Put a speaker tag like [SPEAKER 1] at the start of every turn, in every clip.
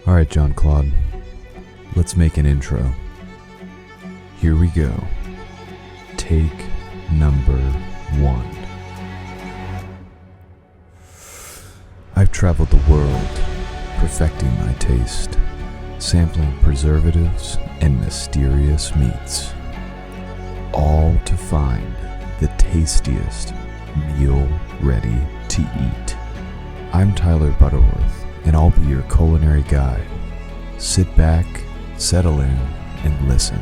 [SPEAKER 1] Alright, John Claude, let's make an intro. Here we go. Take number 1. I've traveled the world, perfecting my taste, sampling preservatives and mysterious meats, all to find the tastiest meal ready to eat. I'm Tyler Butterworth, and I'll be your culinary guide. Sit back, settle in, and listen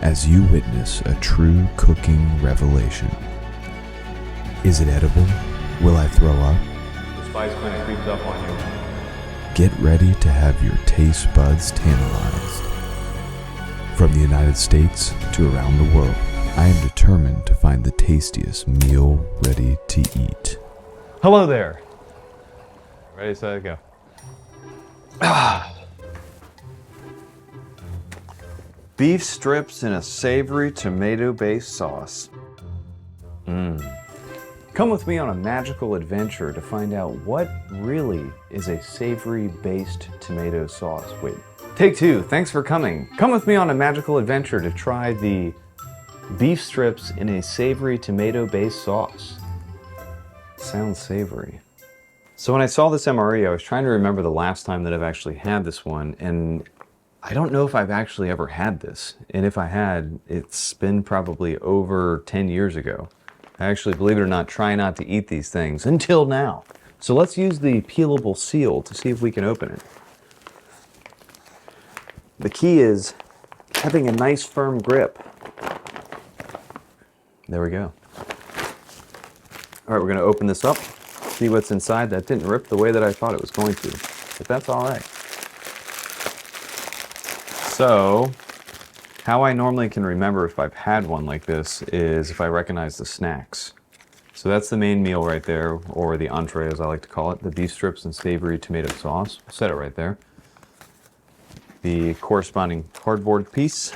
[SPEAKER 1] as you witness a true cooking revelation. Is it edible? Will I throw up?
[SPEAKER 2] The spice kind of creeps up on you.
[SPEAKER 1] Get ready to have your taste buds tantalized. From the United States to around the world, I am determined to find the tastiest meal ready to eat.
[SPEAKER 2] Hello there. Ready, set, go.
[SPEAKER 3] Beef strips in a savory tomato-based sauce. Come with me on a magical adventure to find out what really is a savory-based tomato sauce. Wait, take 2, thanks for coming. Come with me on a magical adventure to try the beef strips in a savory tomato-based sauce. Sounds savory. So when I saw this MRE, I was trying to remember the last time that I've actually had this one, and I don't know if I've actually ever had this. And if I had, it's been probably over 10 years ago. I actually, believe it or not, try not to eat these things until now. So let's use the peelable seal to see if we can open it. The key is having a nice firm grip. There we go. All right, we're gonna open this up, see what's inside. That didn't rip the way that I thought it was going to, but that's all right. So, how I normally can remember if I've had one like this is if I recognize the snacks. So that's the main meal right there, or the entree as I like to call it, the beef strips and savory tomato sauce. Set it right there. The corresponding cardboard piece.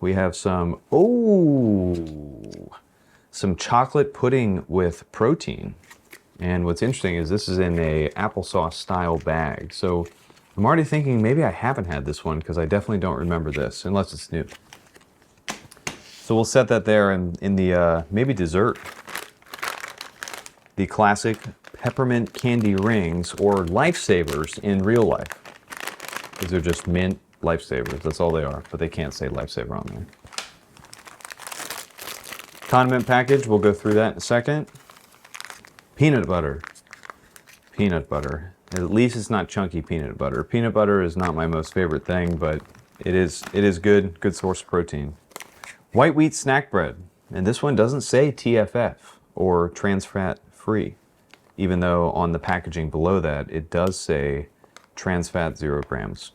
[SPEAKER 3] We have some chocolate pudding with protein. And what's interesting is this is in a applesauce style bag. So I'm already thinking maybe I haven't had this one because I definitely don't remember this, unless it's new. So we'll set that there in the maybe dessert. The classic peppermint candy rings, or lifesavers in real life. These are just mint lifesavers, that's all they are, but they can't say lifesaver on there. Condiment package, we'll go through that in a second. Peanut butter. Peanut butter. At least it's not chunky peanut butter. Peanut butter is not my most favorite thing, but it is good source of protein. White wheat snack bread. And this one doesn't say TFF or trans fat free, even though on the packaging below that it does say trans fat 0 grams.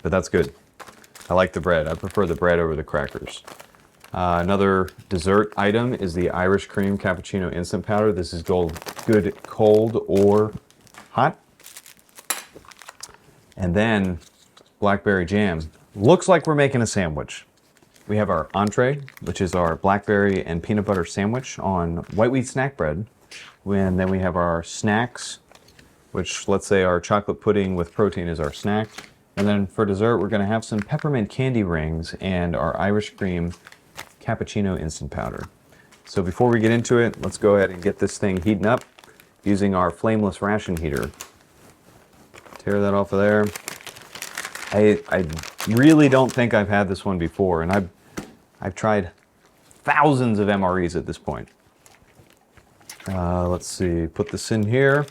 [SPEAKER 3] But that's good. I like the bread. I prefer the bread over the crackers. Another dessert item is the Irish cream cappuccino instant powder. This is good cold or hot. And then blackberry jam. Looks like we're making a sandwich. We have our entree, which is our blackberry and peanut butter sandwich on white wheat snack bread. And then we have our snacks, which, let's say our chocolate pudding with protein is our snack. And then for dessert, we're gonna have some peppermint candy rings and our Irish cream cappuccino instant powder. So before we get into it, let's go ahead and get this thing heating up using our flameless ration heater. Tear that off of there. I really don't think I've had this one before, and I've tried thousands of MREs at this point. Let's see, put this in here.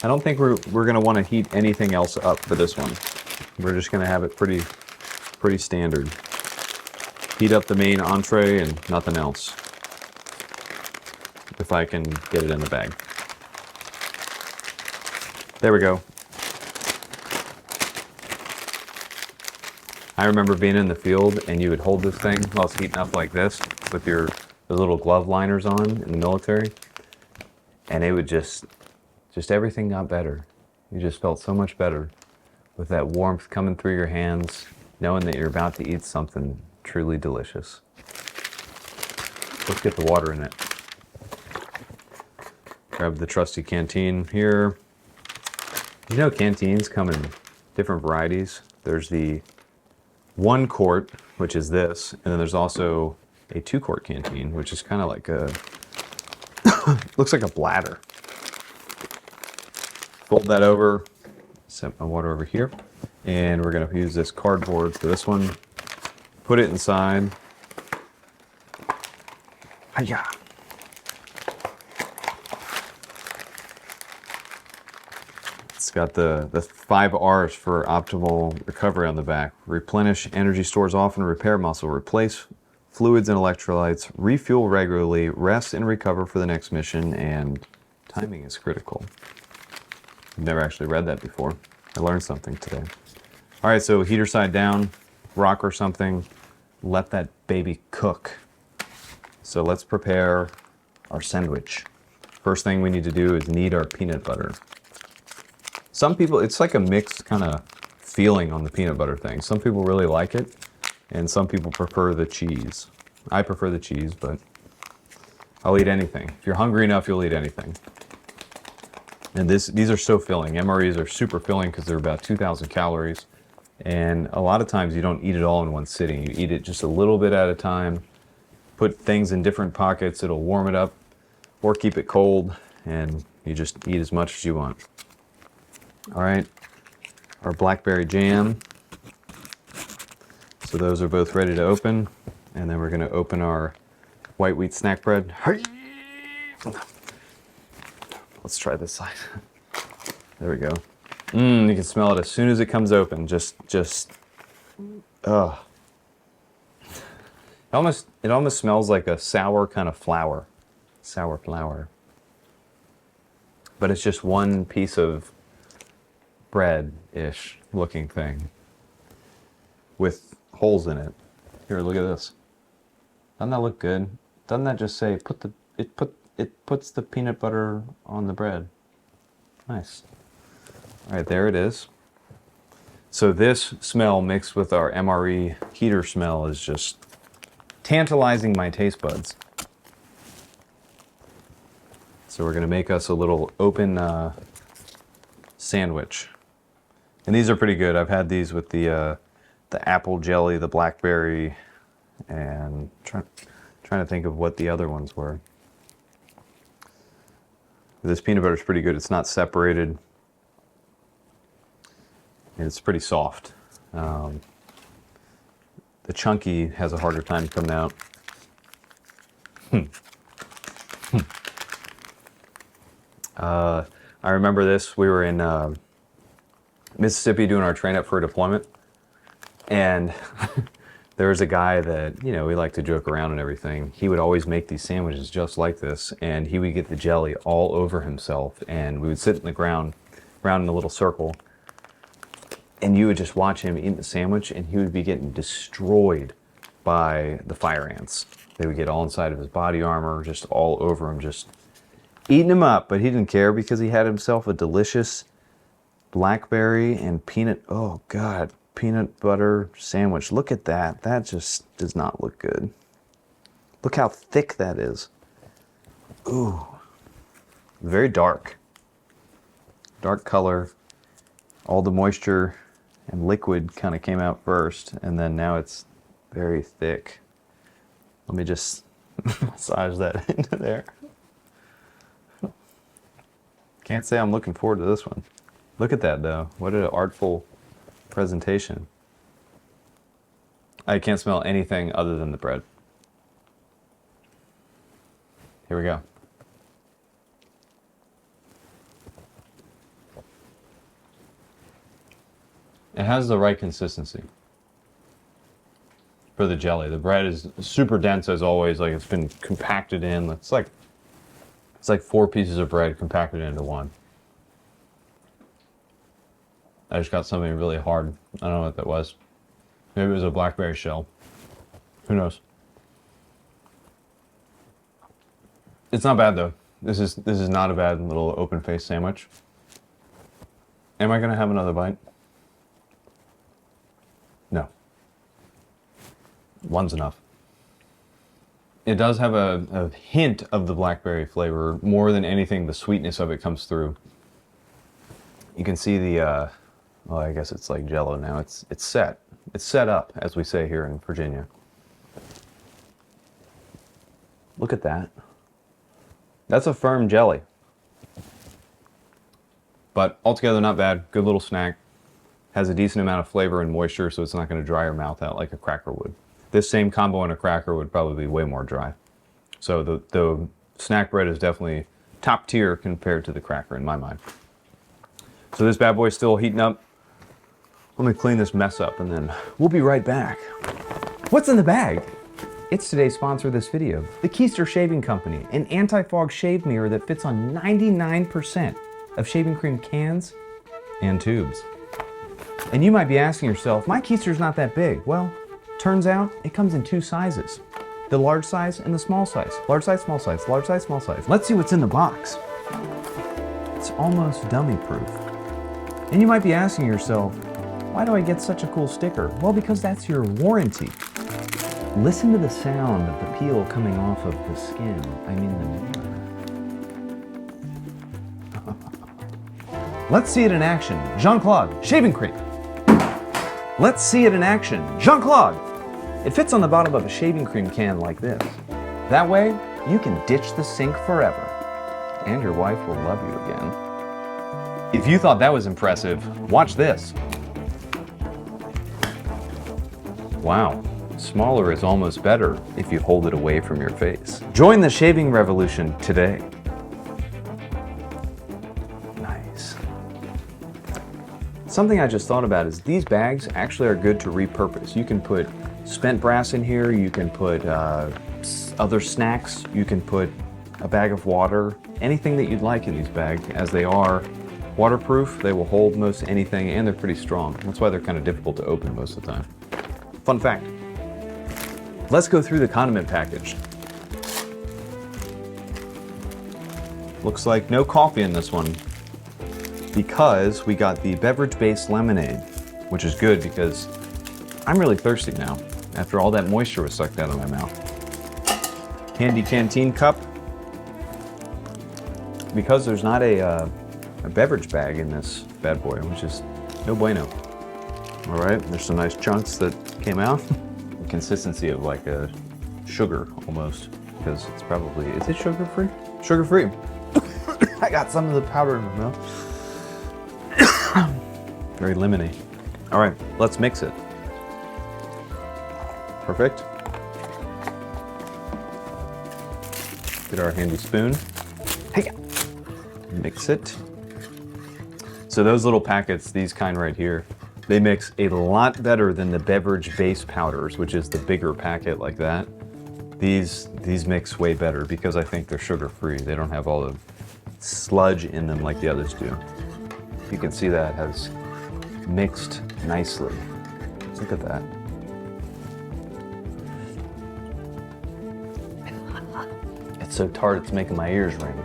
[SPEAKER 3] I don't think we're gonna wanna heat anything else up for this one. We're just gonna have it pretty standard. Heat up the main entree and nothing else. If I can get it in the bag. There we go. I remember being in the field and you would hold this thing while it's heating up like this with your little glove liners on in the military. And it would just everything got better. You just felt so much better with that warmth coming through your hands, knowing that you're about to eat something truly delicious. Let's get the water in it. Grab the trusty canteen here. You know, canteens come in different varieties. There's the 1 quart, which is this, and then there's also a 2 quart canteen, which is kind of like a, looks like a bladder. Fold that over, set my water over here, and we're gonna use this cardboard for this one. Put it inside. Hiya. It's got the 5 R's for optimal recovery on the back. Replenish energy stores often, repair muscle, replace fluids and electrolytes, refuel regularly, rest and recover for the next mission, and timing is critical. I've never actually read that before. I learned something today. All right, so heater side down, rock or something, let that baby cook. So let's prepare our sandwich. First thing we need to do is knead our peanut butter. Some people, it's like a mixed kind of feeling on the peanut butter thing. Some people really like it, and some people prefer the cheese. I prefer the cheese, but I'll eat anything. If you're hungry enough, you'll eat anything. And these are so filling. MREs are super filling because they're about 2,000 calories. And a lot of times you don't eat it all in one sitting. You eat it just a little bit at a time. Put things in different pockets. It'll warm it up or keep it cold. And you just eat as much as you want. All right, our blackberry jam. So those are both ready to open. And then we're gonna open our white wheat snack bread. Let's try this side. There we go. You can smell it as soon as it comes open. It almost smells like a sour kind of flour. Sour flour. But it's just one piece of bread-ish looking thing with holes in it. Here, look at this. Doesn't that look good? Doesn't that just say it puts the peanut butter on the bread? Nice. All right, there it is. So this smell mixed with our MRE heater smell is just tantalizing my taste buds. So we're gonna make us a little open sandwich. And these are pretty good. I've had these with the apple jelly, the blackberry, and trying to think of what the other ones were. This peanut butter is pretty good. It's not separated. And it's pretty soft. The chunky has a harder time coming out. I remember this. We were in Mississippi doing our train up for a deployment. And there was a guy that, you know, we like to joke around and everything. He would always make these sandwiches just like this. And he would get the jelly all over himself. And we would sit in the ground, around in a little circle. And you would just watch him eat the sandwich, and he would be getting destroyed by the fire ants. They would get all inside of his body armor, just all over him, just eating him up. But he didn't care because he had himself a delicious blackberry and peanut, oh God, peanut butter sandwich. Look at that. That just does not look good. Look how thick that is. Ooh, very dark. Dark color. All the moisture and liquid kind of came out first, and then now it's very thick. Let me just massage that into there. Can't say I'm looking forward to this one. Look at that though. What an artful presentation. I can't smell anything other than the bread. Here we go. It has the right consistency for the jelly. The bread is super dense as always, like it's been compacted in. It's like 4 pieces of bread compacted into one. I just got something really hard. I don't know what that was. Maybe it was a blackberry shell. Who knows? It's not bad though. This is not a bad little open faced sandwich. Am I gonna have another bite? No. One's enough. It does have a hint of the blackberry flavor. More than anything, the sweetness of it comes through. You can see the well, I guess it's like Jello now. It's set. It's set up, as we say here in Virginia. Look at that. That's a firm jelly. But altogether not bad. Good little snack. Has a decent amount of flavor and moisture, so it's not going to dry your mouth out like a cracker would. This same combo in a cracker would probably be way more dry. So the snack bread is definitely top tier compared to the cracker in my mind. So this bad boy's still heating up. Let me clean this mess up and then we'll be right back. What's in the bag? It's today's sponsor of this video, the Keister Shaving Company, an anti-fog shave mirror that fits on 99% of shaving cream cans and tubes. And you might be asking yourself, my Keister's not that big. Well, turns out it comes in two sizes, the large size and the small size. Large size, small size, large size, small size. Let's see what's in the box. It's almost dummy proof. And you might be asking yourself, why do I get such a cool sticker? Well, because that's your warranty. Listen to the sound of the peel coming off of the skin. I mean the mirror. Let's see it in action. Jean-Claude, shaving cream. Let's see it in action. Jean-Claude. It fits on the bottom of a shaving cream can like this. That way, you can ditch the sink forever. And your wife will love you again. If you thought that was impressive, watch this. Wow. Smaller is almost better if you hold it away from your face. Join the shaving revolution today. Nice. Something I just thought about is these bags actually are good to repurpose. You can put spent brass in here, you can put other snacks, you can put a bag of water, anything that you'd like in these bags, as they are waterproof, they will hold most anything, and they're pretty strong. That's why they're kind of difficult to open most of the time. Fun fact. Let's go through the condiment package. Looks like no coffee in this one because we got the beverage-based lemonade, which is good because I'm really thirsty now after all that moisture was sucked out of my mouth. Handy canteen cup. Because there's not a beverage bag in this bad boy, which is no bueno. All right, there's some nice chunks that came out. Consistency of like a sugar almost, because it's probably, is it sugar free? Sugar free. I got some of the powder in my mouth. Very lemony. All right, let's mix it. Perfect. Get our handy spoon. Hey, mix it. So those little packets, these kind right here, they mix a lot better than the beverage base powders, which is the bigger packet like that. These mix way better because I think they're sugar-free. They don't have all the sludge in them like the others do. You can see that has mixed nicely. Look at that. It's so tart, it's making my ears ring.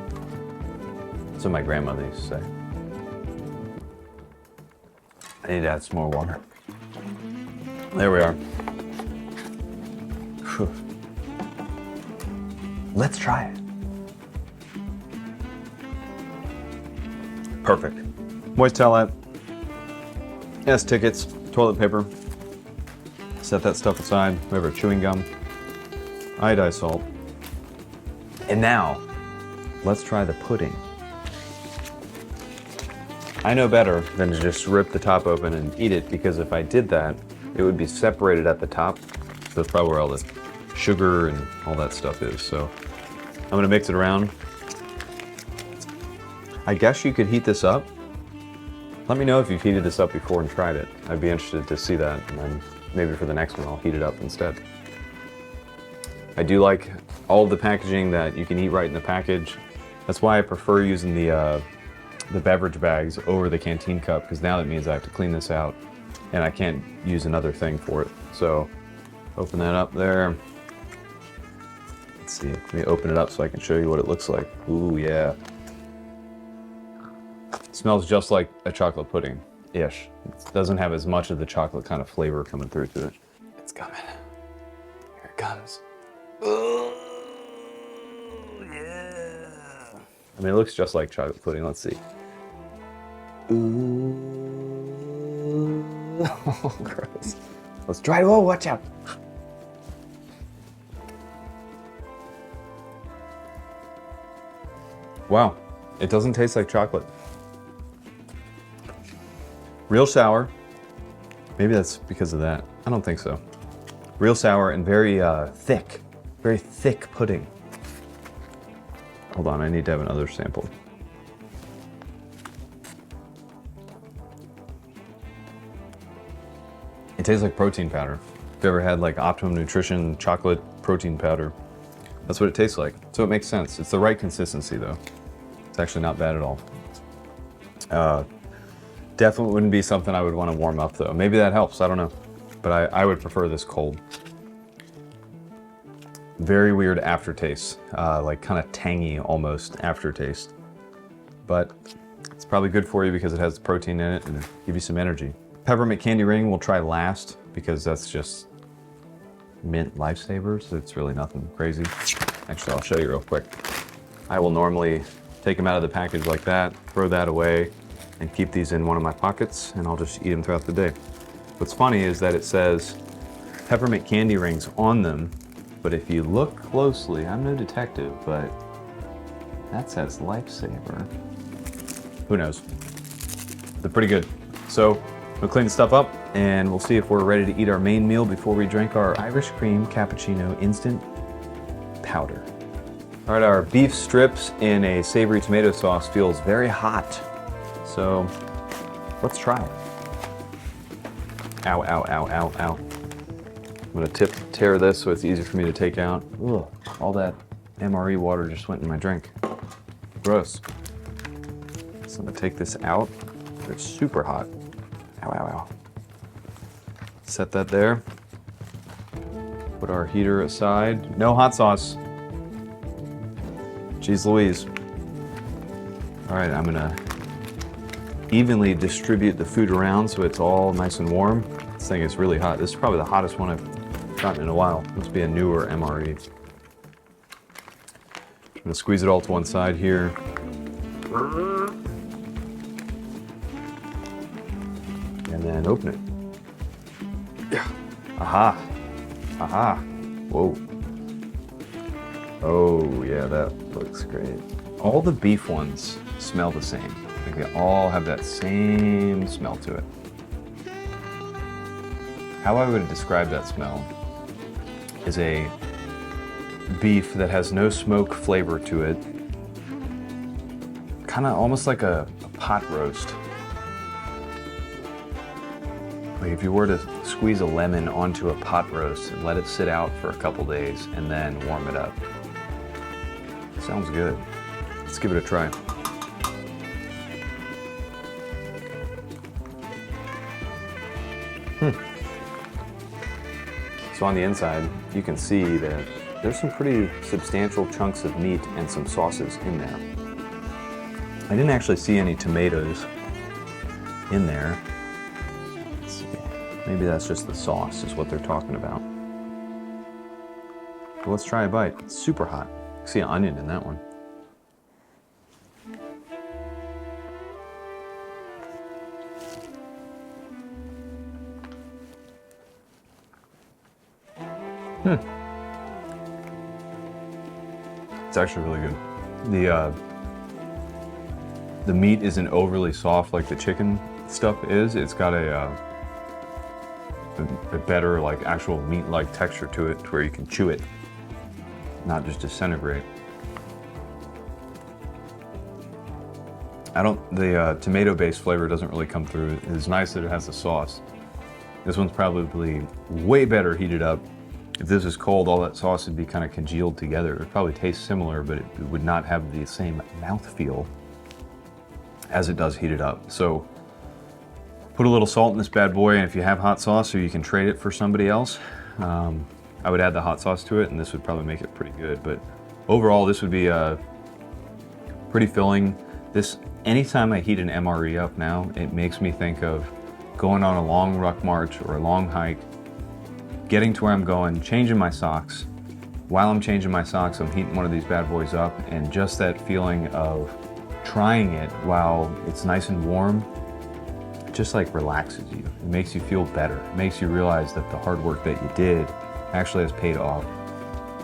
[SPEAKER 3] That's what my grandmother used to say. I need to add some more water. There we are. Whew. Let's try it. Perfect. Moist towelette. Yes, tickets, toilet paper. Set that stuff aside. We have our chewing gum. Iodized salt. And now, let's try the pudding. I know better than to just rip the top open and eat it, because if I did that, it would be separated at the top. So that's probably where all the sugar and all that stuff is. So I'm gonna mix it around. I guess you could heat this up. Let me know if you've heated this up before and tried it. I'd be interested to see that, and then maybe for the next one I'll heat it up instead. I do like all of the packaging that you can eat right in the package. That's why I prefer using the beverage bags over the canteen cup, because now that means I have to clean this out and I can't use another thing for it. So open that up there. Let's see, let me open it up so I can show you what it looks like. Ooh, yeah. It smells just like a chocolate pudding-ish. It doesn't have as much of the chocolate kind of flavor coming through to it. It's coming. Here it comes. Ooh, yeah. I mean, it looks just like chocolate pudding. Let's see. Ooh, Oh, gross. Let's try it. Oh, watch out. Wow, it doesn't taste like chocolate. Real sour. Maybe that's because of that. I don't think so. Real sour and very thick pudding. Hold on, I need to have another sample. It tastes like protein powder. If you ever had like Optimum Nutrition chocolate protein powder, that's what it tastes like. So it makes sense. It's the right consistency though. It's actually not bad at all. Definitely wouldn't be something I would want to warm up though. Maybe that helps, I don't know. But I would prefer this cold. Very weird aftertaste, like kind of tangy almost aftertaste. But it's probably good for you because it has protein in it and give you some energy. Peppermint candy ring we'll try last because that's just mint lifesavers. It's really nothing crazy. Actually, I'll show you real quick. I will normally take them out of the package like that, throw that away, and keep these in one of my pockets, and I'll just eat them throughout the day. What's funny is that it says peppermint candy rings on them, but if you look closely, I'm no detective, but that says lifesaver. Who knows? They're pretty good. So we'll clean the stuff up, and we'll see if we're ready to eat our main meal before we drink our Irish cream cappuccino instant powder. All right, our beef strips in a savory tomato sauce feels very hot. So let's try it. Ow, ow, ow, ow, ow. I'm gonna tear this so it's easier for me to take out. Ugh, all that MRE water just went in my drink. Gross. So I'm gonna take this out. It's super hot. Ow, ow, ow. Set that there. Put our heater aside. No hot sauce. Jeez Louise. All right, I'm gonna evenly distribute the food around so it's all nice and warm. This thing is really hot. This is probably the hottest one I've gotten in a while. Must be a newer MRE. I'm gonna squeeze it all to one side here. And then open it. Yeah. Aha. Aha. Whoa. Oh yeah, that looks great. All the beef ones smell the same. Like they all have that same smell to it. How I would describe that smell is a beef that has no smoke flavor to it. Kind of almost like a pot roast. Like if you were to squeeze a lemon onto a pot roast and let it sit out for a couple days and then warm it up. Sounds good. Let's give it a try. So on the inside, you can see that there's some pretty substantial chunks of meat and some sauces in there. I didn't actually see any tomatoes in there. Let's see. Maybe that's just the sauce is what they're talking about. But let's try a bite. It's super hot. I see an onion in that one. It's actually really good. The meat isn't overly soft like the chicken stuff is. It's got a better like actual meat-like texture to it, to where you can chew it, not just disintegrate. The tomato-based flavor doesn't really come through. It's nice that it has the sauce. This one's probably way better heated up. If this is cold, all that sauce would be kind of congealed together. It would probably taste similar, but it would not have the same mouthfeel as it does heated up. So put a little salt in this bad boy, and if you have hot sauce or you can trade it for somebody else, I would add the hot sauce to it, and this would probably make it pretty good. But overall, this would be pretty filling. Anytime I heat an MRE up now, it makes me think of going on a long ruck march or a long hike, getting to where I'm going, changing my socks. While I'm changing my socks, I'm heating one of these bad boys up, and just that feeling of trying it while it's nice and warm, it just like relaxes you. It makes you feel better. It makes you realize that the hard work that you did actually has paid off.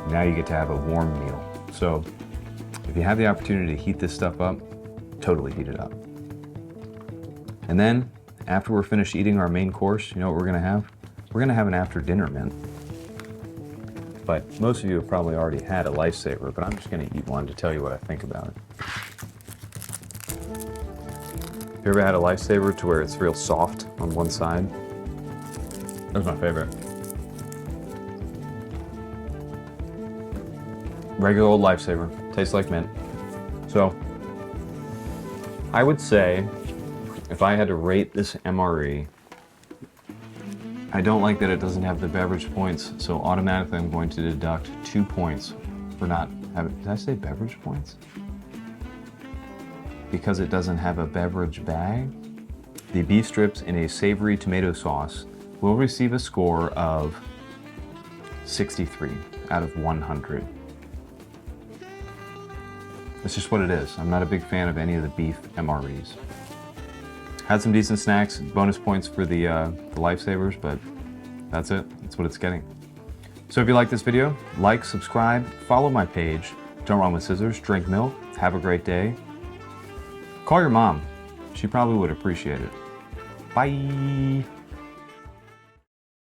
[SPEAKER 3] Now you get to have a warm meal. So if you have the opportunity to heat this stuff up, totally heat it up. And then after we're finished eating our main course, you know what we're gonna have? We're gonna have an after dinner mint. But most of you have probably already had a Lifesaver, but I'm just gonna eat one to tell you what I think about it. You ever had a Lifesaver to where it's real soft on one side? That was my favorite. Regular old Lifesaver, tastes like mint. So, I would say, if I had to rate this MRE, I don't like that it doesn't have the beverage points, so automatically I'm going to deduct 2 points for not having, did I say beverage points? Because it doesn't have a beverage bag. The beef strips in a savory tomato sauce will receive a score of 63 out of 100. That's just what it is. I'm not a big fan of any of the beef MREs. Had some decent snacks, bonus points for the Lifesavers, but that's it. That's what it's getting. So if you like this video, like, subscribe, follow my page. Don't run with scissors, drink milk, have a great day. Call your mom. She probably would appreciate it. Bye.